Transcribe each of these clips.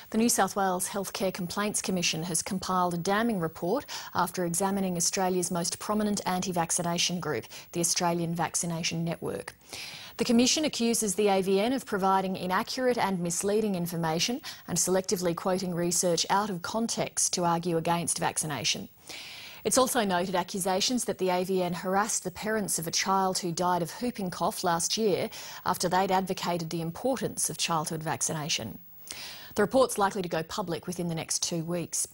The New South Wales Healthcare Complaints Commission has compiled a damning report after examining Australia's most prominent anti-vaccination group, the Australian Vaccination Network. The Commission accuses the AVN of providing inaccurate and misleading information and selectively quoting research out of context to argue against vaccination. It's also noted accusations that the AVN harassed the parents of a child who died of whooping cough last year after they'd advocated the importance of childhood vaccination. The report's likely to go public within the next 2 weeks.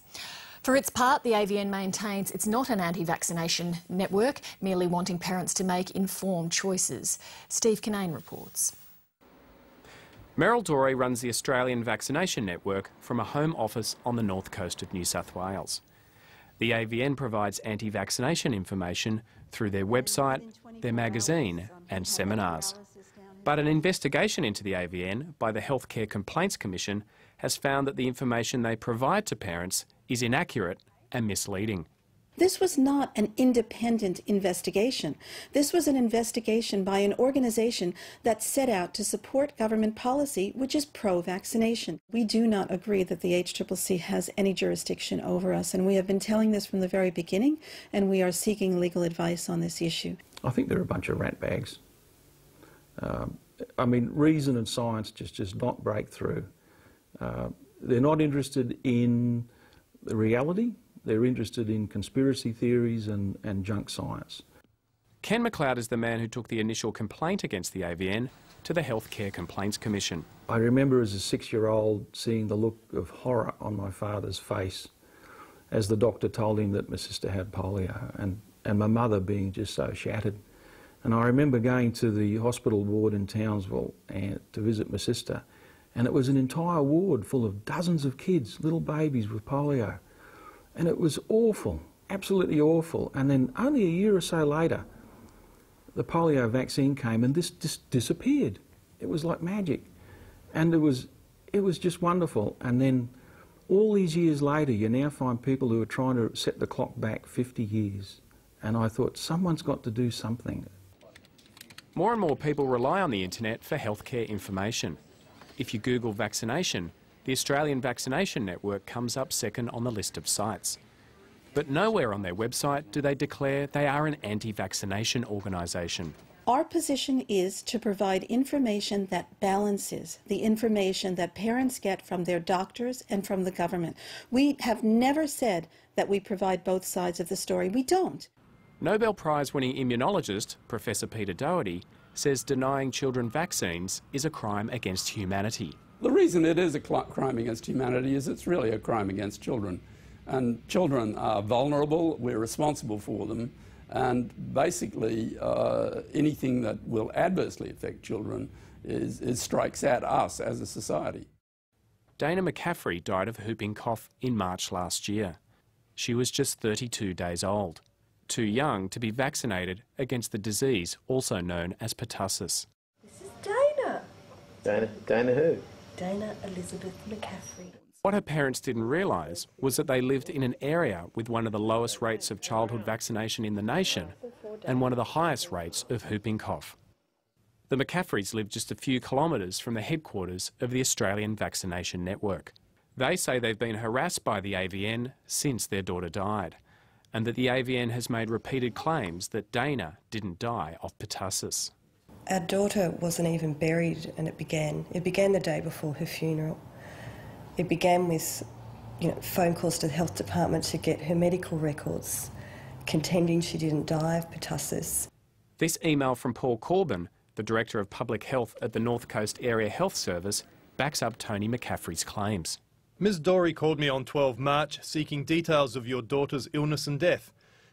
For its part, the AVN maintains it's not an anti-vaccination network, merely wanting parents to make informed choices. Steve Kinane reports. Meryl Dorey runs the Australian Vaccination Network from a home office on the north coast of New South Wales. The AVN provides anti-vaccination information through their website, their magazine and seminars. But an investigation into the AVN by the Healthcare Complaints Commission has found that the information they provide to parents is inaccurate and misleading. This was not an independent investigation. This was an investigation by an organisation that set out to support government policy which is pro-vaccination. We do not agree that the HCCC has any jurisdiction over us, and we have been telling this from the very beginning, and we are seeking legal advice on this issue. I think they're a bunch of ratbags. I mean, reason and science just not break through. They're not interested in the reality. They're interested in conspiracy theories and junk science. Ken McLeod is the man who took the initial complaint against the AVN to the Healthcare Complaints Commission. I remember as a 6-year-old seeing the look of horror on my father's face as the doctor told him that my sister had polio, and my mother being just so shattered. And I remember going to the hospital ward in Townsville to visit my sister, and it was an entire ward full of dozens of kids, little babies with polio. And it was awful, absolutely awful. And then only a year or so later, the polio vaccine came and this just disappeared. It was like magic. And it was just wonderful. And then all these years later, you now find people who are trying to set the clock back 50 years. And I thought, someone's got to do something. More and more people rely on the internet for healthcare information. If you Google vaccination, the Australian Vaccination Network comes up second on the list of sites. But nowhere on their website do they declare they are an anti-vaccination organisation. Our position is to provide information that balances the information that parents get from their doctors and from the government. We have never said that we provide both sides of the story. We don't. Nobel Prize-winning immunologist Professor Peter Doherty says denying children vaccines is a crime against humanity. The reason it is a crime against humanity is it's really a crime against children. And children are vulnerable, we're responsible for them, and basically anything that will adversely affect children strikes at us as a society. Dana McCaffrey died of whooping cough in March last year. She was just 32 days old, too young to be vaccinated against the disease also known as pertussis. This is Dana. Dana who? Dana Elizabeth McCaffrey. What her parents didn't realise was that they lived in an area with one of the lowest rates of childhood vaccination in the nation and one of the highest rates of whooping cough. The McCaffreys live just a few kilometres from the headquarters of the Australian Vaccination Network. They say they've been harassed by the AVN since their daughter died, and that the AVN has made repeated claims that Dana didn't die of pertussis. Our daughter wasn't even buried, and it began the day before her funeral. It began with phone calls to the health department to get her medical records, contending she didn't die of pertussis. This email from Paul Corbin, the Director of Public Health at the North Coast Area Health Service, backs up Tony McCaffrey's claims. Ms Dorey called me on 12 March seeking details of your daughter's illness and death.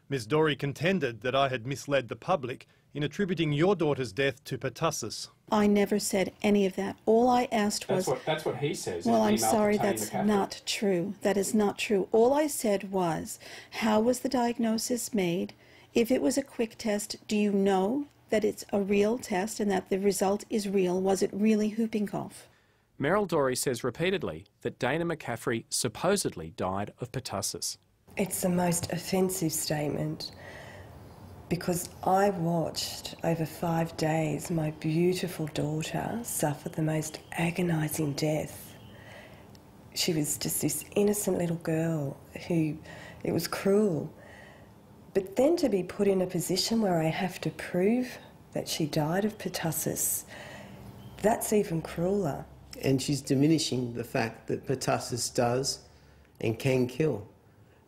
Ms Dorey contended that I had misled the public in attributing your daughter's death to pertussis. I never said any of that. All I asked was... That's what he says. Well, I'm sorry, that's not true. That is not true. All I said was, how was the diagnosis made? If it was a quick test, do you know that it's a real test and that the result is real? Was it really whooping cough? Meryl Dorey says repeatedly that Dana McCaffrey supposedly died of pertussis. It's the most offensive statement, because I watched over 5 days my beautiful daughter suffer the most agonising death. She was just this innocent little girl who, it was cruel. But then to be put in a position where I have to prove that she died of pertussis, that's even crueler. And she's diminishing the fact that pertussis does and can kill.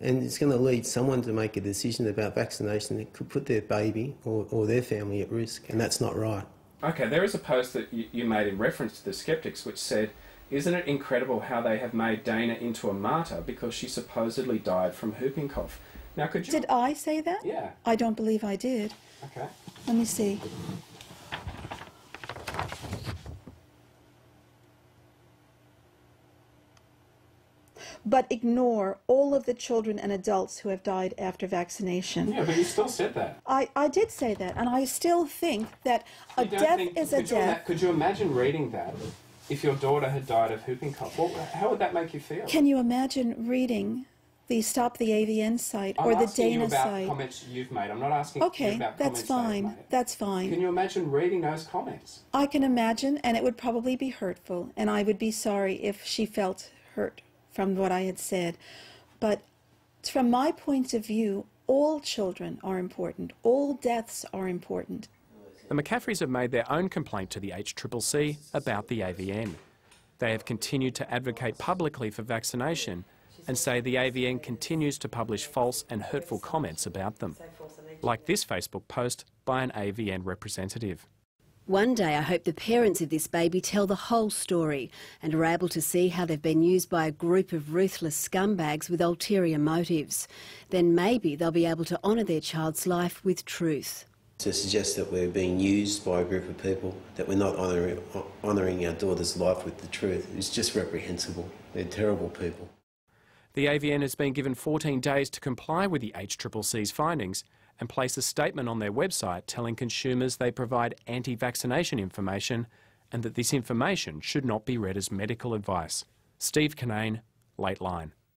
And it's going to lead someone to make a decision about vaccination that could put their baby or their family at risk, and that's not right. Okay, there is a post that you made in reference to the Skeptics which said, "Isn't it incredible how they have made Dana into a martyr because she supposedly died from whooping cough?" Now, could you... Did I say that? Yeah. I don't believe I did. Okay. Let me see. But ignore all of the children and adults who have died after vaccination. Yeah, but you still said that. I did say that, and I still think that a death is a death. Could you imagine reading that if your daughter had died of whooping cough? How would that make you feel? Can you imagine reading the Stop the AVN site or the Dana site? I'm asking you about comments you've made. I'm not asking you about comments that's fine. they've made. That's fine. Can you imagine reading those comments? I can imagine, and it would probably be hurtful, and I would be sorry if she felt hurt from what I had said. But from my point of view, all children are important. All deaths are important. The McCaffreys have made their own complaint to the HCCC about the AVN. They have continued to advocate publicly for vaccination and say the AVN continues to publish false and hurtful comments about them, like this Facebook post by an AVN representative. One day I hope the parents of this baby tell the whole story and are able to see how they've been used by a group of ruthless scumbags with ulterior motives. Then maybe they'll be able to honour their child's life with truth. To suggest that we're being used by a group of people, that we're not honouring our daughter's life with the truth, is just reprehensible. They're terrible people. The AVN has been given 14 days to comply with the HCCC's findings and place a statement on their website telling consumers they provide anti-vaccination information and that this information should not be read as medical advice. Steve Kinane, Late Line.